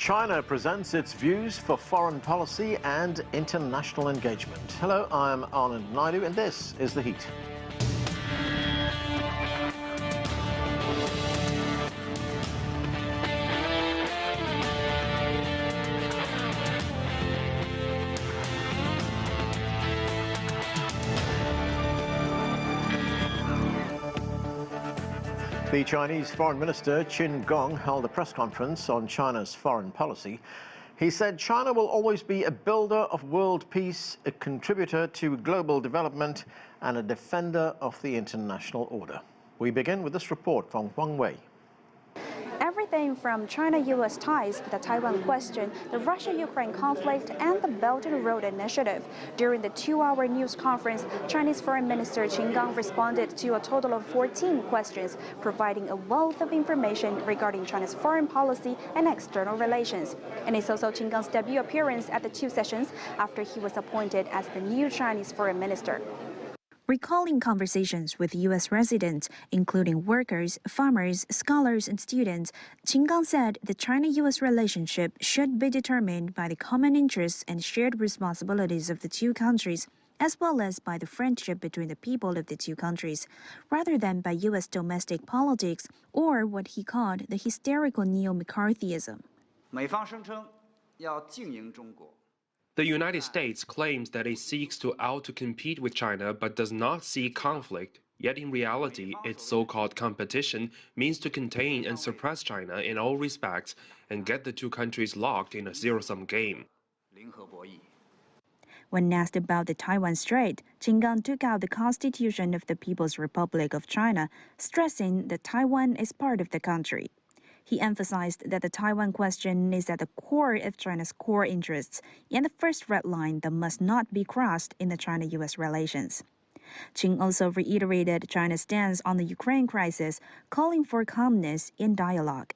China presents its views for foreign policy and international engagement. Hello, I'm Anand Naidu, and this is The Heat. The Chinese Foreign Minister Qin Gong held a press conference on China's foreign policy. He said China will always be a builder of world peace, a contributor to global development, and a defender of the international order. We begin with this report from Huang Wei. Everything from China-U.S. ties, the Taiwan question, the Russia-Ukraine conflict, and the Belt and Road Initiative. During the two-hour news conference, Chinese Foreign Minister Qin Gong responded to a total of 14 questions, providing a wealth of information regarding China's foreign policy and external relations. And it's also Qin Gong's debut appearance at the two sessions after he was appointed as the new Chinese Foreign Minister. Recalling conversations with U.S. residents, including workers, farmers, scholars, and students, Qin Gong said the China-U.S. relationship should be determined by the common interests and shared responsibilities of the two countries, as well as by the friendship between the people of the two countries, rather than by U.S. domestic politics or what he called the hysterical neo-McCarthyism. 美方声称要经营中国。 The United States claims that it seeks to out-compete with China but does not seek conflict, yet in reality, its so-called competition means to contain and suppress China in all respects and get the two countries locked in a zero-sum game. When asked about the Taiwan Strait, Qin Gong took out the Constitution of the People's Republic of China, stressing that Taiwan is part of the country. He emphasized that the Taiwan question is at the core of China's core interests and the first red line that must not be crossed in the China-U.S. relations. Qin also reiterated China's stance on the Ukraine crisis, calling for calmness and dialogue.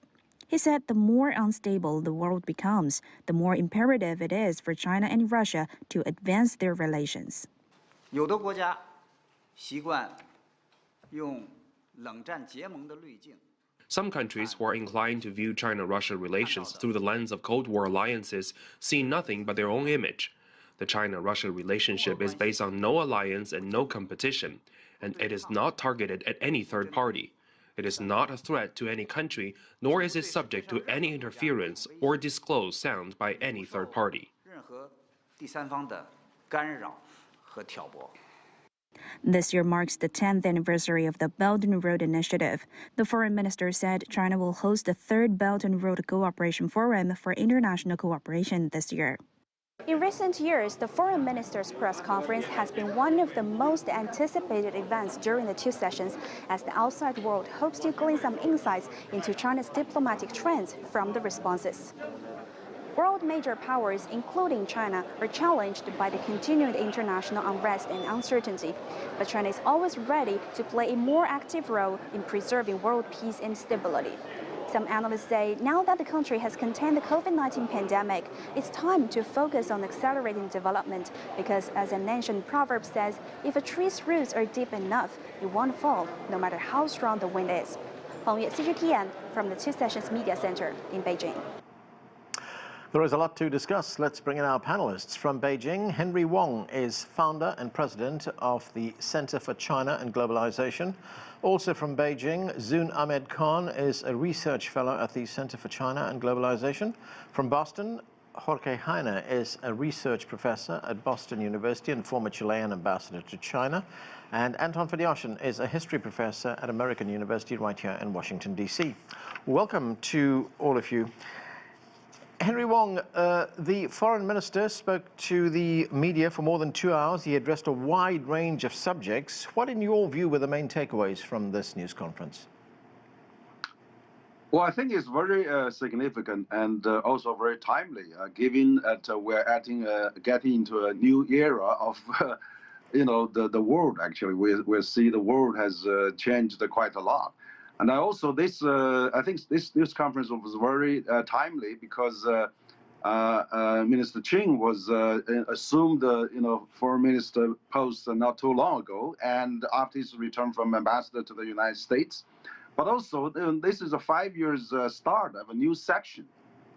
He said the more unstable the world becomes, the more imperative it is for China and Russia to advance their relations. 有的国家习惯用冷战结盟的滤镜。 Some countries who are inclined to view China-Russia relations through the lens of Cold War alliances see nothing but their own image. The China-Russia relationship is based on no alliance and no competition, and it is not targeted at any third party. It is not a threat to any country, nor is it subject to any interference or disclosed sound by any third party. 任何第三方的干扰和挑拨。 This year marks the 10th anniversary of the Belt and Road Initiative. The foreign minister said China will host the third Belt and Road Cooperation Forum for international cooperation this year. In recent years, the foreign minister's press conference has been one of the most anticipated events during the two sessions, as the outside world hopes to glean some insights into China's diplomatic trends from the responses. World major powers, including China, are challenged by the continued international unrest and uncertainty, but China is always ready to play a more active role in preserving world peace and stability. Some analysts say now that the country has contained the COVID-19 pandemic, it's time to focus on accelerating development because, as an ancient proverb says, if a tree's roots are deep enough, it won't fall, no matter how strong the wind is. Hong Yue, CGTN, from the Two Sessions Media Center in Beijing. There is a lot to discuss. Let's bring in our panelists. From Beijing, Henry Wang is founder and president of the Center for China and Globalization. Also from Beijing, Zoon Ahmed Khan is a research fellow at the Center for China and Globalization. From Boston, Jorge Heine is a research professor at Boston University and former Chilean ambassador to China. And Anton Fedyashin is a history professor at American University right here in Washington, D.C. Welcome to all of you. Henry Wang, the foreign minister spoke to the media for more than 2 hours. He addressed a wide range of subjects. What, in your view, were the main takeaways from this news conference? Well, I think it's very significant and also very timely, given that we're getting into a new era of, the world. Actually, we see the world has changed quite a lot. And I think this conference was very timely because Minister Qin was assumed foreign minister post not too long ago, and after his return from ambassador to the United States. But also, this is a 5 years start of a new section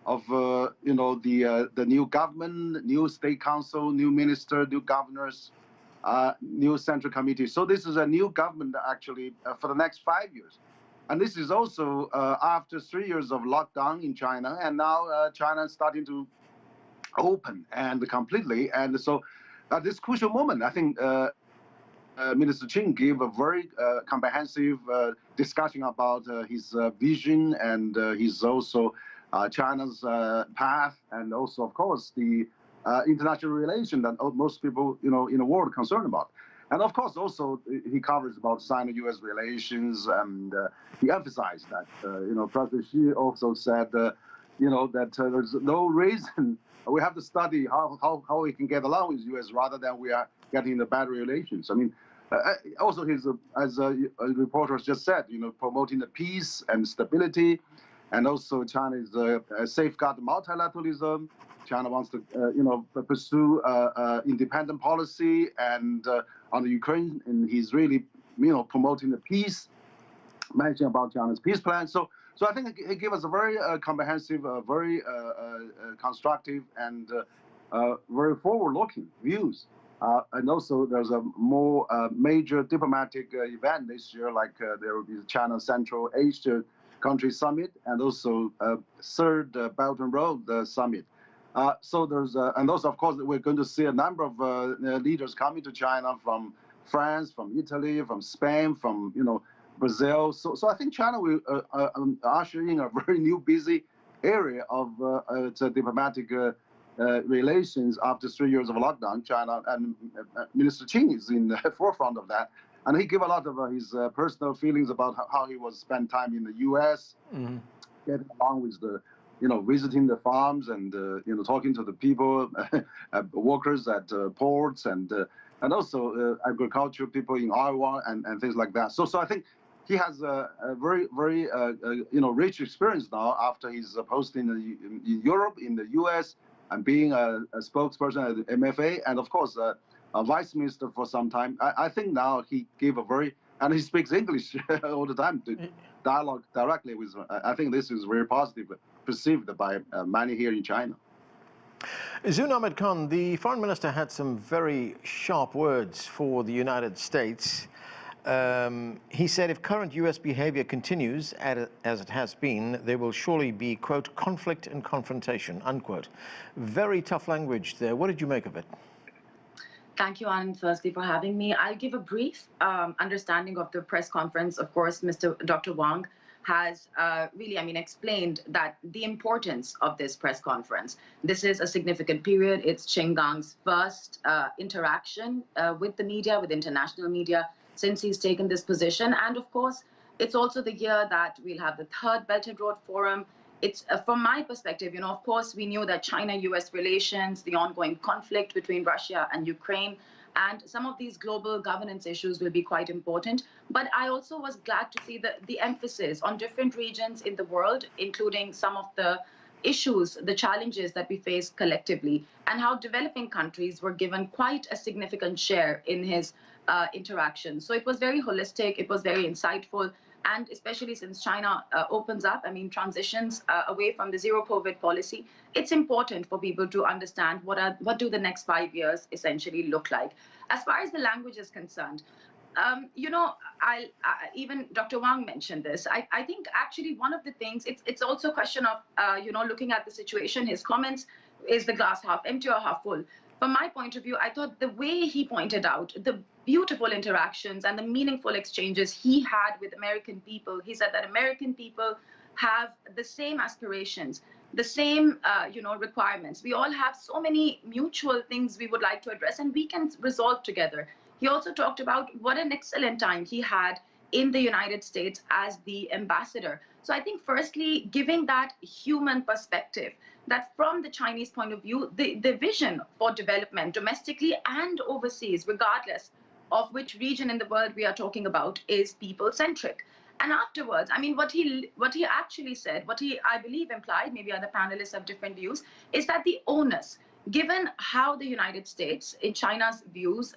of the new government, new state council, new minister, new governors, new central committee. So this is a new government actually for the next 5 years. And this is also after 3 years of lockdown in China, and now China is starting to open and completely. And so at this crucial moment, I think Minister Qin gave a very comprehensive discussion about his vision and his also China's path, and also, of course, the international relation that most people, in the world are concerned about. And of course, also he covers about Sino-U.S. relations, and he emphasized that, President Xi also said, that there's no reason we have to study how we can get along with the U.S. rather than we are getting the bad relations. I mean, also his, as reporters just said, promoting the peace and stability, and also China is safeguard multilateralism. China wants to, pursue independent policy, and on the Ukraine, and he's really, promoting the peace, mentioning about China's peace plan. So I think he gave us a very comprehensive, very constructive, and very forward-looking views. And also, there's a more major diplomatic event this year, like there will be the China Central Asia Country Summit, and also third Belt and Road Summit. So there's, and also, of course, we're going to see a number of leaders coming to China from France, from Italy, from Spain, from, Brazil. So I think China will usher in a very new, busy area of diplomatic relations after 3 years of lockdown. China, and Minister Qin is in the forefront of that. And he gave a lot of his personal feelings about how he was spend time in the U.S., getting along with the, visiting the farms, and talking to the people, workers at ports, and also agricultural people in Iowa, and things like that. So I think he has a very, very rich experience now after his posting in Europe, in the U.S., and being a spokesperson at the MFA, and of course a vice minister for some time. I think now he gave a very, and he speaks English all the time, to dialogue directly with. I think this is very positive, perceived by many here in China. Zoon Ahmed Khan, the foreign minister, had some very sharp words for the United States. He said if current U.S. behavior continues as it has been, there will surely be, quote, conflict and confrontation, unquote. Very tough language there. What did you make of it? Thank you, Anand, firstly, for having me. I'll give a brief understanding of the press conference. Of course, Dr. Wang has really, explained that the importance of this press conference. This is a significant period. It's Qin Gang's first interaction with the media, with international media, since he's taken this position. And of course, it's also the year that we'll have the third Belt and Road Forum. It's, from my perspective, of course, we knew that China-US relations, the ongoing conflict between Russia and Ukraine, and some of these global governance issues will be quite important. But I also was glad to see the emphasis on different regions in the world, including some of the issues, the challenges that we face collectively, and how developing countries were given quite a significant share in his interaction. So it was very holistic, it was very insightful, and especially since China opens up, transitions away from the zero COVID policy, it's important for people to understand what do the next 5 years essentially look like. As far as the language is concerned, even Dr. Wang mentioned this. I think actually one of the things, it's also a question of, looking at the situation, his comments, is the glass half empty or half full? From my point of view, I thought the way he pointed out the beautiful interactions and the meaningful exchanges he had with American people, he said that American people have the same aspirations, the same, requirements. We all have so many mutual things we would like to address, and we can resolve together. He also talked about what an excellent time he had in the United States as the ambassador. So I think, firstly, giving that human perspective, that from the Chinese point of view, the vision for development domestically and overseas, regardless of which region in the world we are talking about, is people-centric. And afterwards, what he actually said, I believe implied, maybe other panelists have different views, is that the onus, given how the United States, in China's views,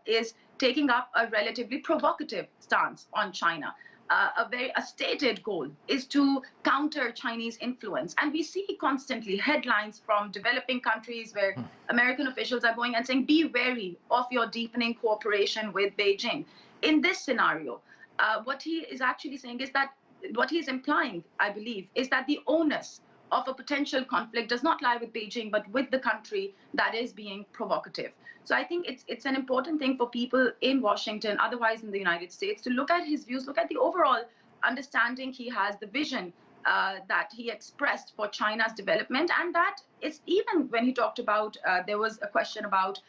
is taking up a relatively provocative stance on China, a stated goal is to counter Chinese influence. And we see constantly headlines from developing countries where American officials are going and saying, be wary of your deepening cooperation with Beijing. In this scenario, what he is actually saying is that, what he is implying, I believe, is that the onus of a potential conflict does not lie with Beijing, but with the country that is being provocative. So I think it's an important thing for people in Washington, otherwise in the United States, to look at his views, look at the overall understanding he has, the vision that he expressed for China's development. And that is, even when he talked about, there was a question about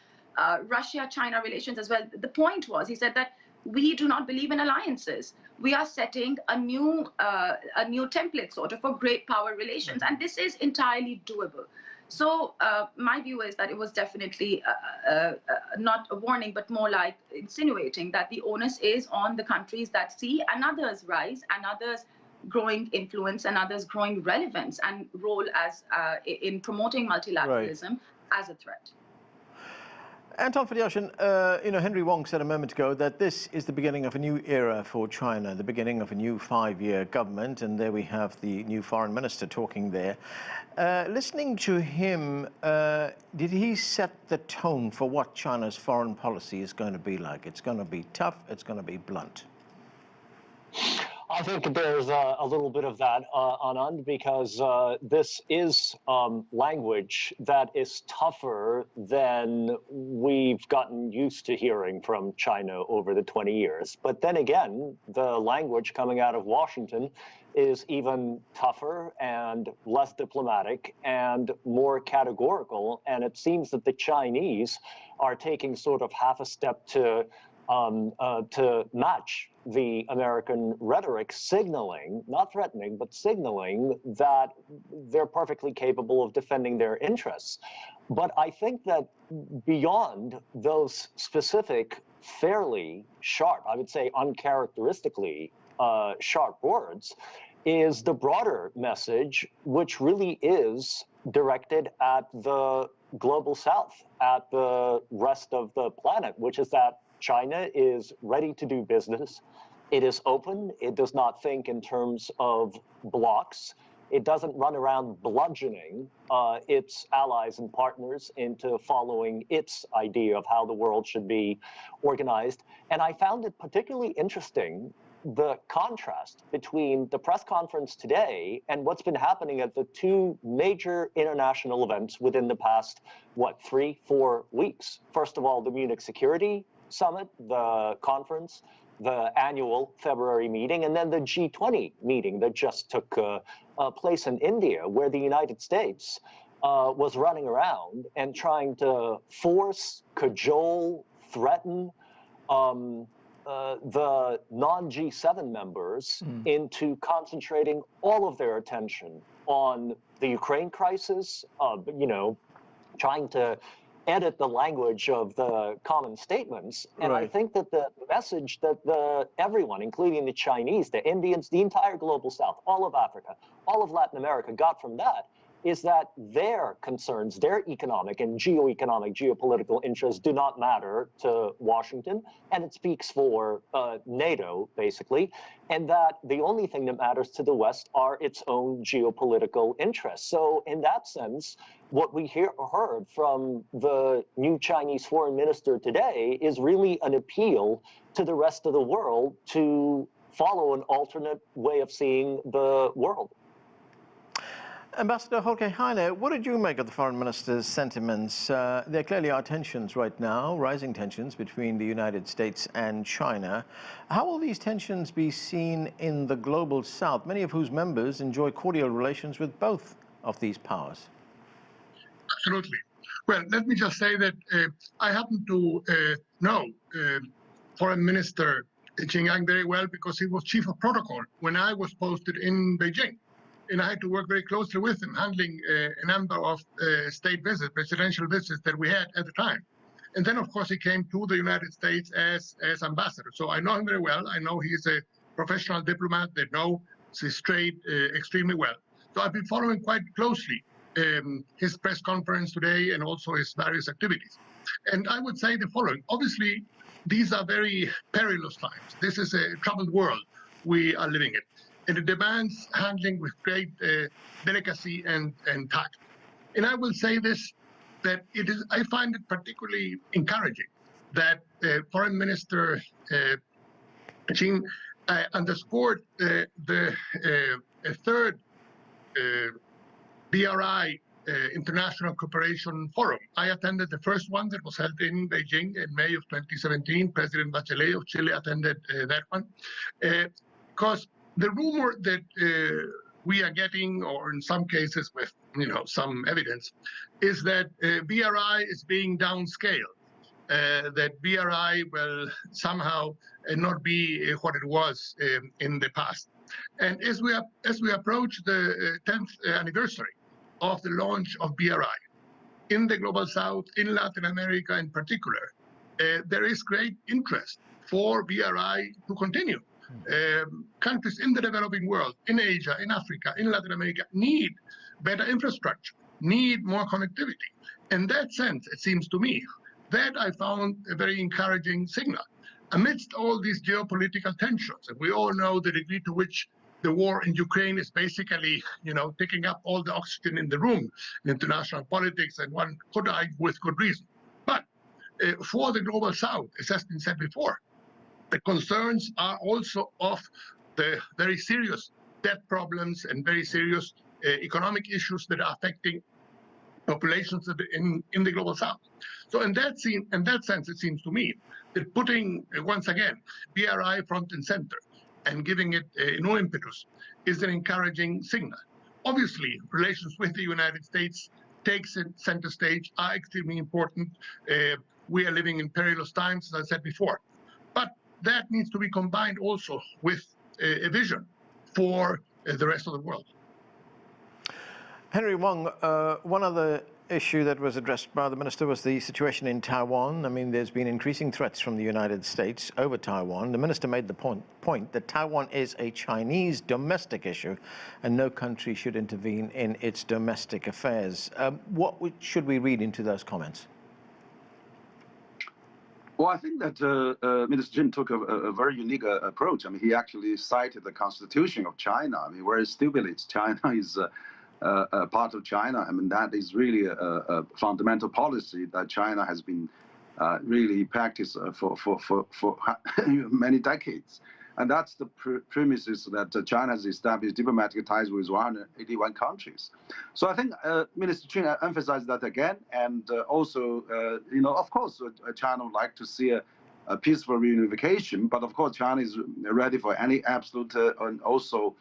Russia-China relations as well. The point was, he said that we do not believe in alliances. We are setting a new template sort of for great power relations, and this is entirely doable. So my view is that it was definitely not a warning, but more like insinuating that the onus is on the countries that see another's rise and others' growing influence and others' growing relevance and role as in promoting multilateralism as a threat. Anton Fedyashin, Henry Wang said a moment ago that this is the beginning of a new era for China, the beginning of a new 5-year government, and there we have the new foreign minister talking there. Listening to him, did he set the tone for what China's foreign policy is going to be like? It's going to be tough, it's going to be blunt. I think there's a little bit of that, Anand, because this is language that is tougher than we've gotten used to hearing from China over the 20 years. But then again, the language coming out of Washington is even tougher and less diplomatic and more categorical. And it seems that the Chinese are taking sort of half a step to match the American rhetoric, signaling, not threatening, but signaling that they're perfectly capable of defending their interests. But I think that beyond those specific, fairly sharp, I would say uncharacteristically sharp words, is the broader message, which really is directed at the global south, at the rest of the planet, which is that China is ready to do business. It is open. It does not think in terms of blocks. It doesn't run around bludgeoning its allies and partners into following its idea of how the world should be organized. And I found it particularly interesting, the contrast between the press conference today and what's been happening at the two major international events within the past, 3-4 weeks. First of all, the Munich Security Summit, the conference, the annual February meeting, and then the G20 meeting that just took place in India, where the United States was running around and trying to force, cajole, threaten the non-G7 members into concentrating all of their attention on the Ukraine crisis, trying to edit the language of the common statements. And I think that the message that everyone, including the Chinese, the Indians, the entire global south, all of Africa, all of Latin America got from that is that their concerns, their economic and geopolitical interests do not matter to Washington, and it speaks for NATO, basically, and that the only thing that matters to the West are its own geopolitical interests. So in that sense, what we heard from the new Chinese foreign minister today is really an appeal to the rest of the world to follow an alternate way of seeing the world. Ambassador Jorge Heine, what did you make of the foreign minister's sentiments? There clearly are tensions right now, rising tensions between the United States and China. How will these tensions be seen in the global south, many of whose members enjoy cordial relations with both of these powers? Absolutely. Well, let me just say that I happen to know Foreign Minister Qin Yang very well because he was chief of protocol when I was posted in Beijing. And I had to work very closely with him, handling a number of state visits, presidential visits that we had at the time. And then, of course, he came to the United States as ambassador. So I know him very well. I know he's a professional diplomat that knows his trade extremely well. So I've been following quite closely his press conference today and also his various activities. And I would say the following. Obviously, these are very perilous times. This is a troubled world we are living it. And it demands handling with great delicacy and tact. And I will say this, that I find it particularly encouraging that Foreign Minister Qin underscored the third BRI International Cooperation Forum. I attended the first one that was held in Beijing in May of 2017. President Bachelet of Chile attended that one. Because the rumor that we are getting, or in some cases with some evidence, is that BRI is being downscaled. That BRI will somehow not be what it was in the past. And as we approach the 10th anniversary of the launch of BRI in the Global South, in Latin America in particular, there is great interest for BRI to continue. Countries in the developing world, in Asia, in Africa, in Latin America, need better infrastructure, need more connectivity. In that sense, it seems to me, that I found a very encouraging signal. Amidst all these geopolitical tensions, and we all know the degree to which the war in Ukraine is basically, taking up all the oxygen in the room in international politics, and one could argue with good reason. But for the Global South, as has been said before, the concerns are also of the very serious debt problems and very serious economic issues that are affecting populations in the Global South. So in that sense, it seems to me that putting, once again, BRI front and center and giving it no impetus is an encouraging signal. Obviously, relations with the United States takes center stage, are extremely important. We are living in perilous times, as I said before. But that needs to be combined also with a vision for the rest of the world. Henry Wang, one other issue that was addressed by the minister was the situation in Taiwan. I mean, there's been increasing threats from the United States over Taiwan. The minister made the point that Taiwan is a Chinese domestic issue and no country should intervene in its domestic affairs. What should we read into those comments? Well, I think that Minister Jin took a very unique approach. I mean, he actually cited the Constitution of China, where it stipulates China is a part of China. I mean, that is really a fundamental policy that China has been really practiced for many decades. And that's the premises that China has established diplomatic ties with 181 countries. So I think Minister Qin emphasized that again, and also, of course, China would like to see a peaceful reunification, but of course, China is ready for any absolute and also,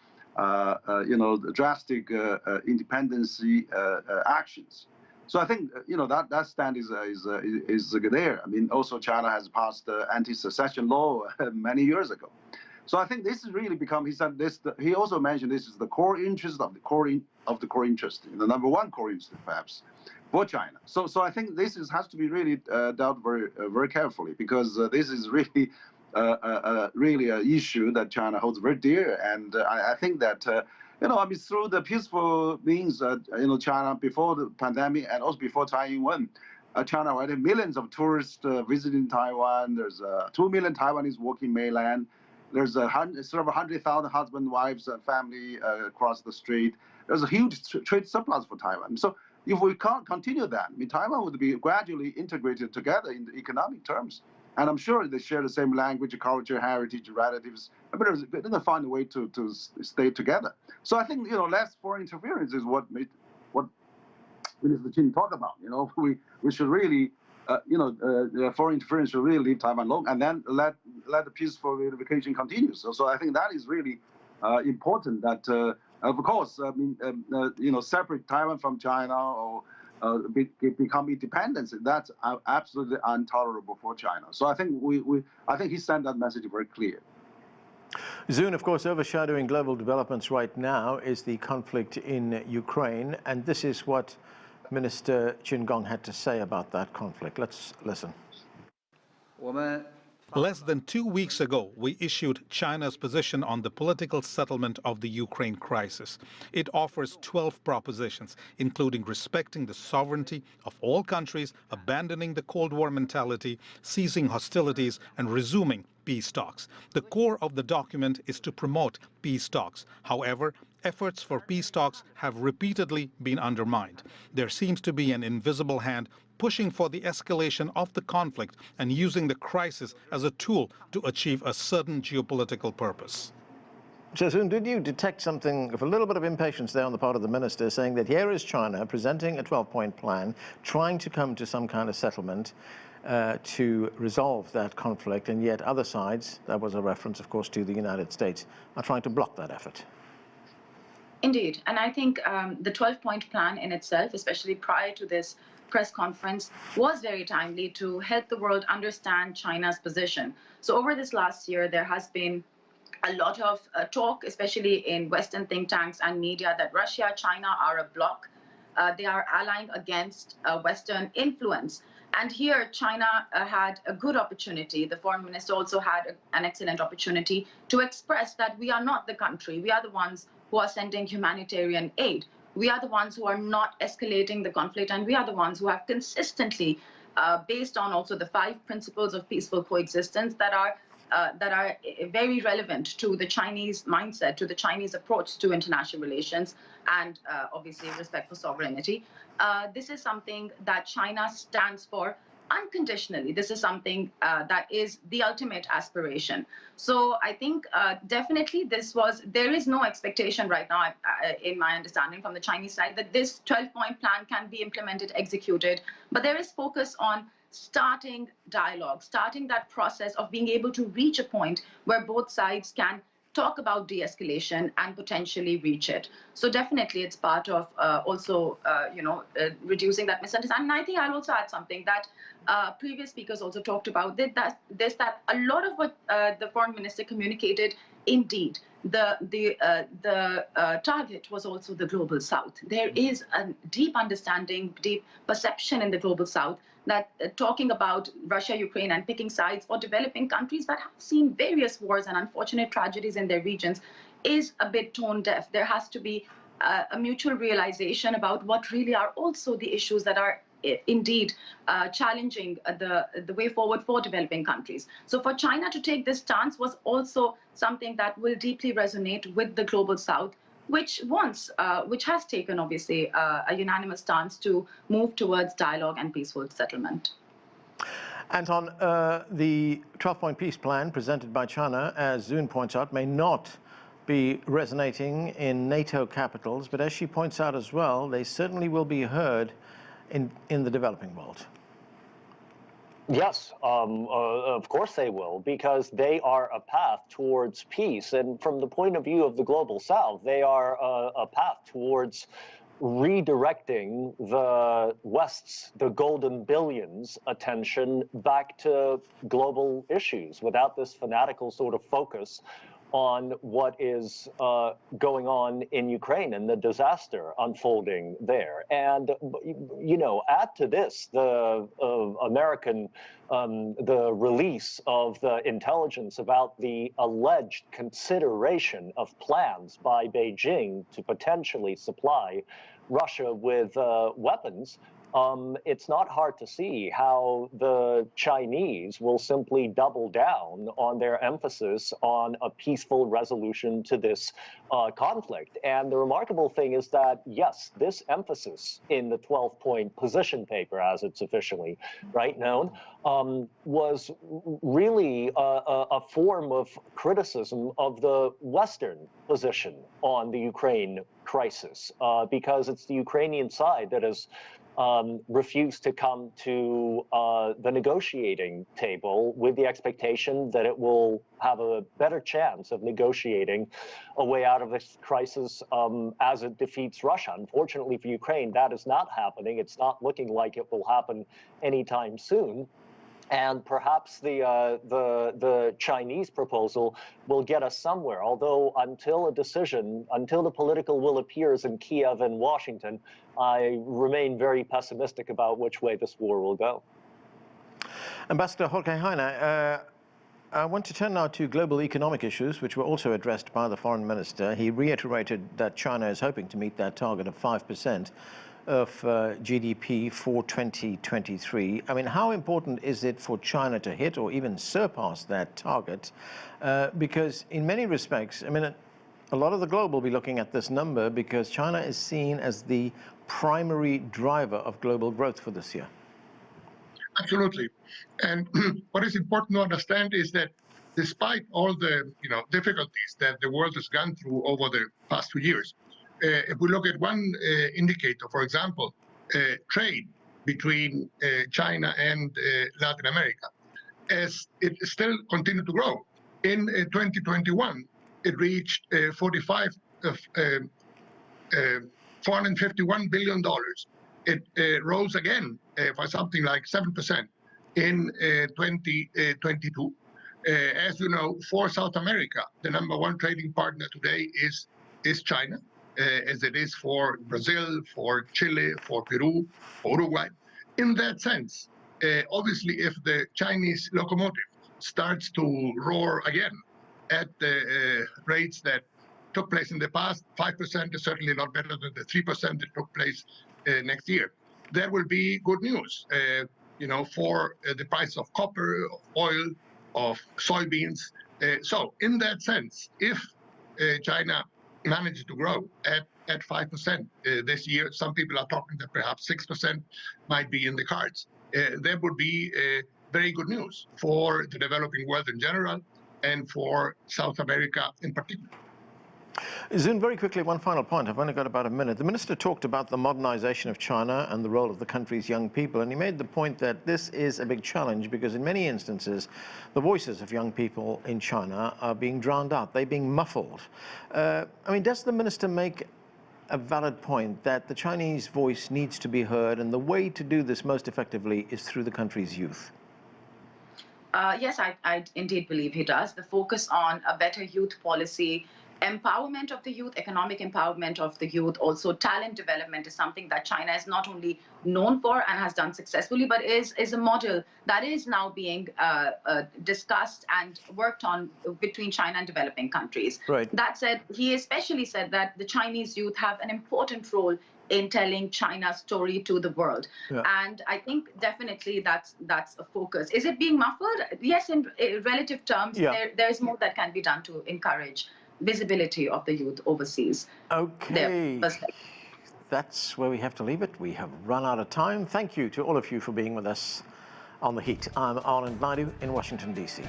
drastic independency actions. So I think that stand is there. I mean, also China has passed anti-secession law many years ago. So I think this has really become. He said this. He also mentioned this is the core interest of the core interest, the number one core interest, perhaps, for China. So I think this has to be really dealt very carefully, because this is really really an issue that China holds very dear, and I think that. Through the peaceful means, China before the pandemic and also before Taiwan, China already millions of tourists visiting Taiwan. There's 2 million Taiwanese working mainland. There's several 100,000 husband, wives, family across the street. There's a huge trade surplus for Taiwan. So if we can't continue that, Taiwan would be gradually integrated together in the economic terms. And I'm sure they share the same language, culture, heritage, relatives. But they're going to find a way to stay together. So I think less foreign interference is what Minister Qin talked about. We should really, foreign interference should really leave Taiwan alone, and then let the peaceful reunification continue. So I think that is really important. That of course, separate Taiwan from China or become independent. That's absolutely intolerable for China. So I think I think he sent that message very clear. Zoon, of course, overshadowing global developments right now is the conflict in Ukraine, and this is what Minister Qin Gong had to say about that conflict. Let's listen. Less than 2 weeks ago, we issued China's position on the political settlement of the Ukraine crisis. It offers 12 propositions, including respecting the sovereignty of all countries, abandoning the Cold War mentality, ceasing hostilities, and resuming peace talks. The core of the document is to promote peace talks. However, efforts for peace talks have repeatedly been undermined. There seems to be an invisible hand pushing for the escalation of the conflict and using the crisis as a tool to achieve a certain geopolitical purpose. So, Zoon, did you detect something of a little bit of impatience there on the part of the minister, saying that here is China presenting a 12-point plan, trying to come to some kind of settlement to resolve that conflict, and yet other sides, that was a reference, of course, to the United States, are trying to block that effort? Indeed. And I think the 12-point plan in itself, especially prior to this press conference, was very timely to help the world understand China's position. So over this last year, there has been a lot of talk, especially in Western think tanks and media, that Russia, China are a bloc. They are allying against Western influence. And here, China had a good opportunity. The foreign minister also had an excellent opportunity to express that we are not the country. We are the ones who are sending humanitarian aid. We are the ones who are not escalating the conflict, and we are the ones who have consistently, based on also the 5 principles of peaceful coexistence that are very relevant to the Chinese mindset, to the Chinese approach to international relations, and obviously respect for sovereignty. This is something that China stands for unconditionally. This is something that is the ultimate aspiration. So I think definitely there is no expectation right now, in my understanding from the Chinese side, that this 12-point plan can be implemented, executed, but there is focus on starting dialogue, starting that process of being able to reach a point where both sides can talk about de-escalation and potentially reach it. So definitely it's part of also, reducing that misunderstanding. And I think I'll also add something that previous speakers also talked about, that a lot of what the foreign minister communicated, indeed, the target was also the Global South. There is a deep understanding, deep perception in the Global South that talking about Russia, Ukraine, and picking sides for developing countries that have seen various wars and unfortunate tragedies in their regions is a bit tone deaf. There has to be a mutual realization about what really are also the issues that are indeed challenging the way forward for developing countries. So for China to take this stance was also something that will deeply resonate with the Global South, which has taken obviously a unanimous stance to move towards dialogue and peaceful settlement. Anton, the 12-point peace plan presented by China, as Zoon points out, may not be resonating in NATO capitals, but as she points out as well, they certainly will be heard in the developing world. Yes, of course they will, because they are a path towards peace. And from the point of view of the Global South, they are a path towards redirecting the West's, the golden billions, attention back to global issues without this fanatical sort of focus on what is going on in Ukraine and the disaster unfolding there. And, add to this the the release of the intelligence about the alleged consideration of plans by Beijing to potentially supply Russia with weapons. It's not hard to see how the Chinese will simply double down on their emphasis on a peaceful resolution to this conflict. And the remarkable thing is that, yes, this emphasis in the 12-point position paper, as it's officially known, was really a form of criticism of the Western position on the Ukraine crisis, because it's the Ukrainian side that has refused to come to the negotiating table with the expectation that it will have a better chance of negotiating a way out of this crisis as it defeats Russia. Unfortunately for Ukraine, that is not happening. It's not looking like it will happen anytime soon. And perhaps the Chinese proposal will get us somewhere, although until a decision, until the political will appears in Kiev and Washington, I remain very pessimistic about which way this war will go. Ambassador Jorge Heine, I want to turn now to global economic issues, which were also addressed by the foreign minister. He reiterated that China is hoping to meet that target of 5% of GDP for 2023. I mean, how important is it for China to hit or even surpass that target? Because in many respects, I mean, a lot of the globe will be looking at this number because China is seen as the primary driver of global growth for this year. Absolutely. And what is important to understand is that despite all the difficulties that the world has gone through over the past 2 years, if we look at one indicator, for example, trade between China and Latin America, as it still continued to grow. In 2021, it reached $451 billion. It rose again for something like 7% in 2022. As you know, for South America, the #1 trading partner today is China, as it is for Brazil, for Chile, for Peru, for Uruguay. In that sense, obviously, if the Chinese locomotive starts to roar again at the rates that took place in the past, 5% is certainly not better than the 3% that took place next year. That will be good news, for the price of copper, of oil, of soybeans. So in that sense, if China manages to grow at 5% this year, some people are talking that perhaps 6% might be in the cards. That would be very good news for the developing world in general and for South America in particular. Zoon, very quickly, one final point. I've only got about a minute. The minister talked about the modernization of China and the role of the country's young people, and he made the point that this is a big challenge because in many instances, the voices of young people in China are being drowned out. They're being muffled. I mean, does the minister make a valid point that the Chinese voice needs to be heard, and the way to do this most effectively is through the country's youth? Yes, I indeed believe he does. The focus on a better youth policy, empowerment of the youth, economic empowerment of the youth, also talent development is something that China is not only known for and has done successfully, but is a model that is now being discussed and worked on between China and developing countries. Right. That said, he especially said that the Chinese youth have an important role in telling China's story to the world. Yeah. And I think definitely that's a focus. Is it being muffled? Yes, in relative terms, yeah. There's more that can be done to encourage visibility of the youth overseas. Okay. That's where we have to leave it. We have run out of time. Thank you to all of you for being with us on The Heat. I'm Anand Naidu in Washington, D.C.